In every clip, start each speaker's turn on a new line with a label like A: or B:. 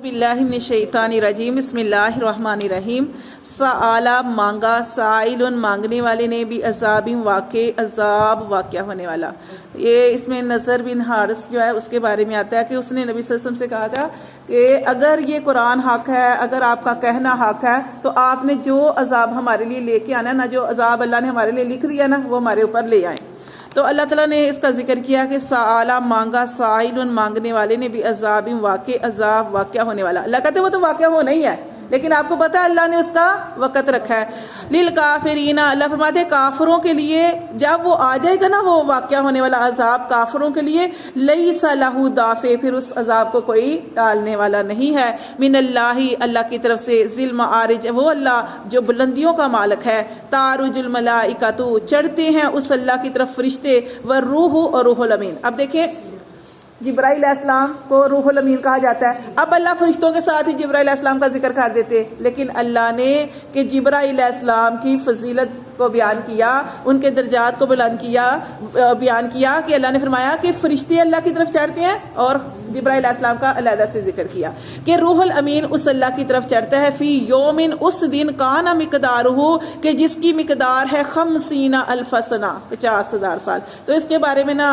A: باللہ من الشیطان الرجیم بسم اللہ الرحمن الرحیم سآلا مانگا سائل مانگنے والے نے بھی عذاب عذاب واقع ہونے والا. یہ اس میں نظر بن حارث جو ہے اس کے بارے میں آتا ہے کہ اس نے نبی صلی اللہ علیہ وسلم سے کہا تھا کہ اگر یہ قرآن حق ہے، اگر آپ کا کہنا حق ہے تو آپ نے جو عذاب ہمارے لیے لے کے آنا نا، جو عذاب اللہ نے ہمارے لیے لکھ دیا نا، وہ ہمارے اوپر لے آئیں. تو اللہ تعالیٰ نے اس کا ذکر کیا کہ سآلا مانگا سائل مانگنے والے نے بھی عذاب واقع ہونے والا. اللہ کہتے وہ تو واقع ہونا ہی ہے، لیکن آپ کو پتا ہے اللہ نے اس کا وقت رکھا ہے. للکافرین، اللہ فرماتے ہیں کافروں کے لیے جب وہ آ جائے گا نا وہ واقع ہونے والا عذاب کافروں کے لیے، لیس لہ دافع، پھر اس عذاب کو کوئی ٹالنے والا نہیں ہے. من اللہ، اللہ کی طرف سے، ذی المعارج، وہ اللہ جو بلندیوں کا مالک ہے. تعرج الملائکۃ، چڑھتے ہیں اس اللہ کی طرف فرشتے، والروح، اور روح الامین. اب دیکھیں جبرائیل علیہ السلام کو روح الامین کہا جاتا ہے. اب اللہ فرشتوں کے ساتھ ہی جبرائیل علیہ السلام کا ذکر کر دیتے، لیکن اللہ نے کہ جبرائیل علیہ السلام کی فضیلت کو بیان کیا، ان کے درجات کو بیان کیا کہ اللہ نے فرمایا کہ فرشتے اللہ کی طرف چڑھتے ہیں، اور جبرائیل علیہ السلام کا علیحدہ سے ذکر کیا کہ روح الامین اس اللہ کی طرف چڑھتا ہے. فی یومن، اس دن، کانا مقدارہ، کہ جس کی مقدار ہے 50,000 سنہ، 50,000 سال. تو اس کے بارے میں نا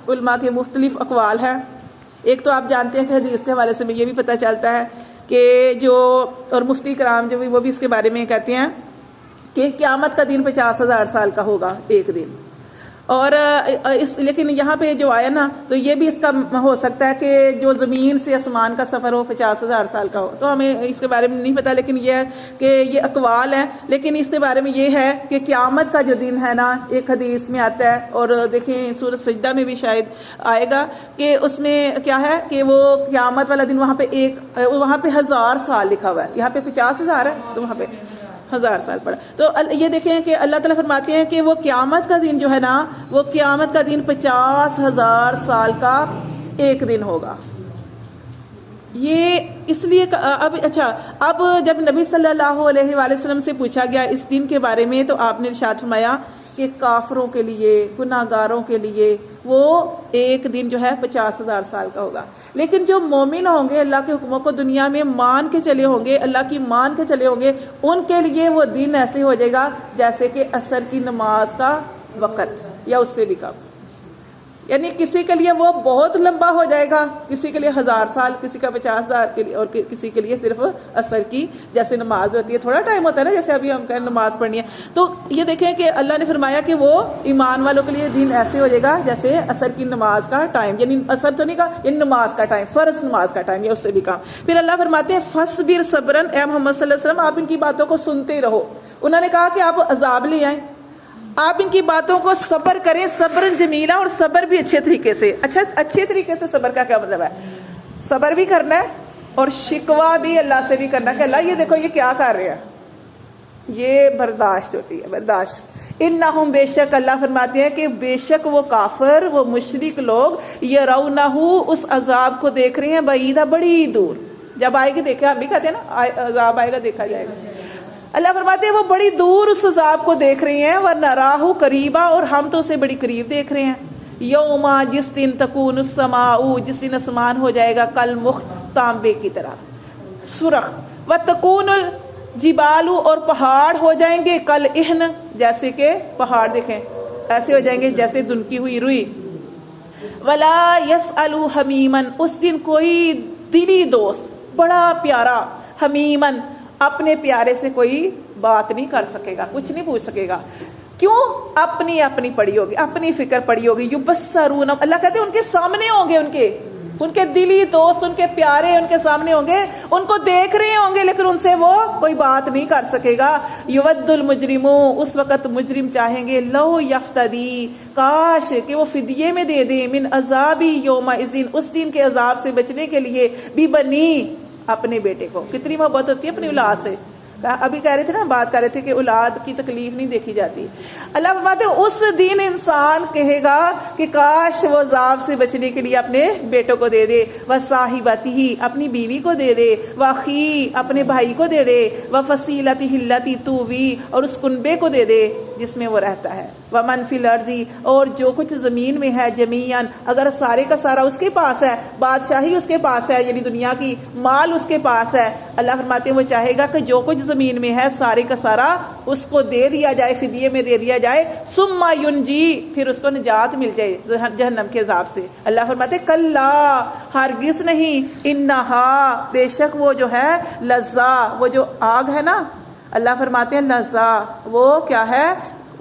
A: علماء کے مختلف اقوال ہیں. ایک تو آپ جانتے ہیں کہ حدیث کے حوالے سے یہ بھی پتہ چلتا ہے کہ جو، اور مفتی کرام جو وہ بھی اس کے بارے میں کہتے ہیں کہ قیامت کا دن 50,000 سال کا ہوگا ایک دن. اور لیکن یہاں پہ جو آیا نا تو یہ بھی اس کا ہو سکتا ہے کہ جو زمین سے آسمان کا سفر ہو 50,000 سال کا ہو. تو ہمیں اس کے بارے میں نہیں پتا، لیکن یہ ہے کہ یہ اقوال ہیں. لیکن اس کے بارے میں یہ ہے کہ قیامت کا جو دن ہے نا، ایک حدیث میں آتا ہے، اور دیکھیں سورۃ سجدہ میں بھی شاید آئے گا کہ اس میں کیا ہے کہ وہ قیامت والا دن وہاں پہ 1000 سال لکھا ہوا ہے. یہاں پہ 50,000 ہے تو وہاں پہ 1000 سال پڑا. تو یہ دیکھیں کہ اللہ تعالیٰ فرماتے ہیں کہ وہ قیامت کا دن جو ہے نا، وہ قیامت کا دن 50,000 سال کا ایک دن ہوگا. یہ اس لیے اب جب نبی صلی اللہ علیہ وآلہ وسلم سے پوچھا گیا اس دن کے بارے میں، تو آپ نے ارشاد فرمایا کہ کافروں کے لیے، گناہ گاروں کے لیے وہ ایک دن جو ہے 50,000 سال کا ہوگا. لیکن جو مومن ہوں گے، اللہ کے حکموں کو دنیا میں مان کے چلے ہوں گے، اللہ کی مان کے چلے ہوں گے، ان کے لیے وہ دن ایسے ہو جائے گا جیسے کہ عصر کی نماز کا وقت، یا اس سے بھی کم. یعنی کسی کے لیے وہ بہت لمبا ہو جائے گا، کسی کے لیے 1000 سال، کسی کا 50,000 کے لیے، اور کسی کے لیے صرف عصر کی جیسے نماز ہوتی ہے، تھوڑا ٹائم ہوتا ہے نا، جیسے ابھی ہم کہیں نماز پڑھنی ہے. تو یہ دیکھیں کہ اللہ نے فرمایا کہ وہ ایمان والوں کے لیے دن ایسے ہو جائے گا جیسے عصر کی نماز کا ٹائم، یعنی عصر تو نہیں کہا، یعنی نماز کا ٹائم، فرض نماز کا ٹائم، یا اس سے بھی کم. پھر اللہ فرماتے ہیں فَاصْبِرْ صَبْرًا، اے محمد صلی اللہ علیہ وسلم آپ ان کی باتوں کو سنتے رہو. انہوں نے کہا کہ آپ عذاب لے آئیں، آپ ان کی باتوں کو صبر کریں، صبر جمیلہ، اور صبر بھی اچھے طریقے سے. اچھے طریقے سے صبر کا کیا مطلب ہے؟ صبر بھی کرنا ہے اور شکوہ بھی اللہ سے بھی کرنا ہے کہ اللہ یہ دیکھو یہ کیا کر رہے ہیں. یہ برداشت ہوتی ہے، برداشت. انہم، بے شک اللہ فرماتے ہیں کہ بے شک وہ کافر، وہ مشرک لوگ، یرونہ، اس عذاب کو دیکھ رہے ہیں، بعیدہ، بڑی دور. جب آئے گی دیکھے، ہم بھی کہتے ہیں نا عذاب آئے گا دیکھا جائے گا. اللہ فرماتے ہیں وہ بڑی دور اس عذاب کو دیکھ رہے ہیں، وَنَرَاهُ قَرِيبًا، اور ہم تو اسے بڑی قریب دیکھ رہے ہیں. یوما، جس دن، تکون السماء، جس دن آسمان ہو جائے گا کالمخ، تانبے کی طرح سرخ. وَتَكُونُ الْجِبَالُ، اور پہاڑ ہو جائیں گے کالعہن، جیسے کہ پہاڑ دیکھیں ایسے ہو جائیں گے جیسے دھنکی ہوئی روئی. وَلَا يَسْأَلُ حَمِيمًا، اس دن کوئی دلی دوست، بڑا پیارا، حمیمن، اپنے پیارے سے کوئی بات نہیں کر سکے گا، کچھ نہیں پوچھ سکے گا. کیوں؟ اپنی پڑی ہوگی، اپنی فکر پڑی ہوگی. یبصرون، اللہ کہتے ہیں ان کے سامنے ہوں گے، ان کے دلی دوست، ان کے پیارے ان کے سامنے ہوں گے، ان کو دیکھ رہے ہوں گے، لیکن ان سے وہ کوئی بات نہیں کر سکے گا. یود المجرم، اس وقت مجرم چاہیں گے، لو یفتدی، کاش کہ وہ فدیے میں دے دیں، من عذابی یومئذ، اس دن کے عذاب سے بچنے کے لیے، ببنی، اپنے بیٹے کو. کتنی محبت ہوتی ہے اپنی اولاد سے. ابھی کہہ رہے تھے نا، بات کر رہے تھے کہ اولاد کی تکلیف نہیں دیکھی جاتی. اللہ فرماتے ہیں اس دن انسان کہے گا کہ کاش وہ عذاب سے بچنے کے لیے اپنے بیٹوں کو دے دے، وصاحبتہ، اپنی بیوی کو دے دے، واخی، اپنے بھائی کو دے دے، وفصیلتہ التی تؤوی، اور اس کنبے کو دے دے جس میں وہ رہتا ہے. ومن فی الارض، اور جو کچھ زمین میں ہے، جمیعاً، اگر سارے کا سارا اس کے پاس ہے، بادشاہی اس کے پاس ہے، یعنی دنیا کی مال اس کے پاس ہے، اللہ فرماتے ہیں وہ چاہے گا کہ جو کچھ زمین میں ہے سارے کا سارا اس کو دے دیا جائے، فدیے میں دے دیا جائے، ثم ینجی، پھر اس کو نجات مل جائے جہنم کے عذاب سے۔ اللہ فرماتے ہیں کلا، ہرگز نہیں، انہا، بے شک وہ جو ہے، لظا، وہ جو آگ ہے نا، اللہ فرماتے ہیں لظا، وہ کیا ہے،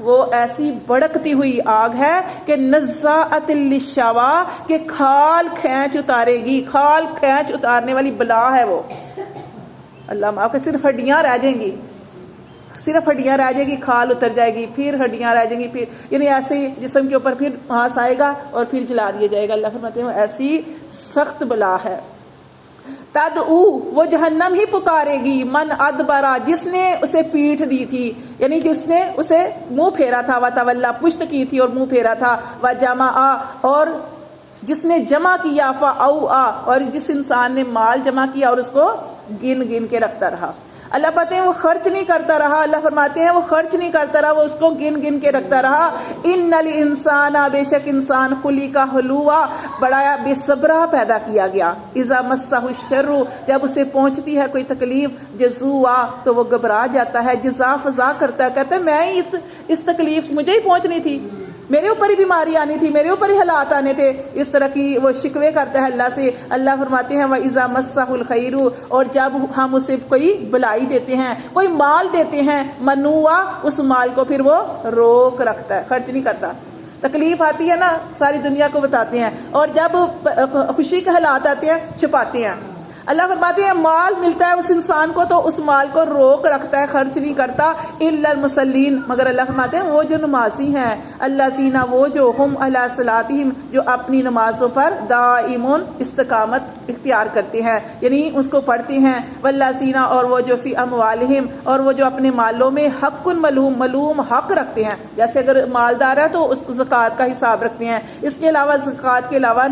A: وہ ایسی بڑکتی ہوئی آگ ہے کہ نزاعۃ للشوا، کہ کھال کھینچ اتارے گی، کھال کھینچ اتارنے والی بلا ہے وہ۔ اللہ معاف کرے، صرف ہڈیاں رہ جائیں گی، صرف ہڈیاں رہ جائے گی، کھال اتر جائے گی، پھر ہڈیاں رہ جائیں گی، پھر یعنی ایسے ہی جسم کے اوپر پھر ہانس آئے گا اور پھر جلا دیا جائے گا۔ اللہ فرماتے ہیں وہ ایسی سخت بلا ہے۔ تدعو، وہ جہنم ہی پکارے گی، من ادبرا، جس نے اسے پیٹھ دی تھی، یعنی جس نے اسے منہ پھیرا تھا، وتولا، پشت کی تھی اور منہ پھیرا تھا، وجمع، اور جس نے جمع کیا، فاوعى، اور جس انسان نے مال جمع کیا اور اس کو گن گن کے رکھتا رہا۔ اللہ پتہ ہے وہ خرچ نہیں کرتا رہا، اللہ فرماتے ہیں وہ خرچ نہیں کرتا رہا، وہ اس کو گن گن کے رکھتا رہا۔ ان الانسان، بے شک انسان، خلق ہلوعا، بڑا بے صبرا پیدا کیا گیا، اذا مسہ الشر، جب اسے پہنچتی ہے کوئی تکلیف، جزوعا، تو وہ گھبرا جاتا ہے، جزا فضا کرتا ہے، کہتا ہے میں اس تکلیف مجھے ہی پہنچنی تھی، میرے اوپر ہی بیماری آنی تھی، میرے اوپر ہی حالات آنے تھے، اس طرح کی وہ شکوے کرتا ہے اللہ سے۔ اللہ فرماتے ہیں وَإِذَا مَسَّهُ الْخَيْرُ، اور جب ہم اسے کوئی بلائی دیتے ہیں، کوئی مال دیتے ہیں، منوعا، اس مال کو پھر وہ روک رکھتا ہے، خرچ نہیں کرتا۔ تکلیف آتی ہے نا، ساری دنیا کو بتاتے ہیں، اور جب خوشی کے حالات آتے ہیں چھپاتے ہیں۔ اللہ فرماتے ہیں مال ملتا ہے اس انسان کو تو اس مال کو روک رکھتا ہے، خرچ نہیں کرتا، الا المصلین، مگر اللہ فرماتے ہیں وہ جو نمازی ہیں، اللہ سینا، وہ جو ہم علی صلاتہم، جو اپنی نمازوں پر دائمون، استقامت اختیار کرتے ہیں، یعنی اس کو پڑھتے ہیں، واللہ سینا، اور وہ جو فی اموالہم، اور وہ جو اپنے مالوں میں حق معلوم، معلوم حق رکھتے ہیں، جیسے اگر مالدار ہے تو اس زکوٰۃ کا حساب رکھتے ہیں، اس کے علاوہ زکوٰۃ کے علاوہ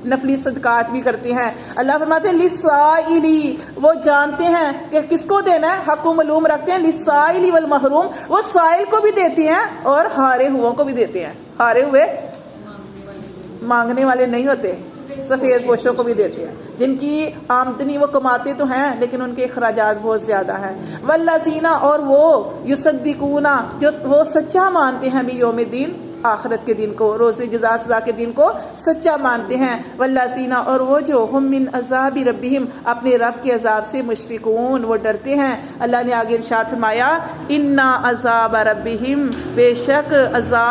A: نفلی صدقات بھی کرتے ہیں۔ اللہ فرماتے ہیں للسائلی، وہ جانتے ہیں کہ کس کو دینا ہے، حق و معلوم رکھتے ہیں، للسائلی والمحروم، وہ سائل کو بھی دیتے ہیں اور ہارے ہوئوں کو بھی دیتے ہیں، ہارے ہوئے مانگنے والے نہیں ہوتے، سفید پوشوں کو بھی دیتے ہیں، جن کی آمدنی وہ کماتے تو ہیں لیکن ان کے اخراجات بہت زیادہ ہیں۔ والذین، اور وہ یصدقون، جو وہ سچا مانتے ہیں بیوم الدین، آخرت کے دن کو، روز جزا سزا کے دن کو سچا مانتے ہیں۔ والذین، اور وہ جو ہم من عذاب ربہم، اپنے رب کے عذاب سے مشفقون، وہ ڈرتے ہیں۔ اللہ نے آگے ارشاد فرمایا انا عذاب ربہم، بے شک عذاب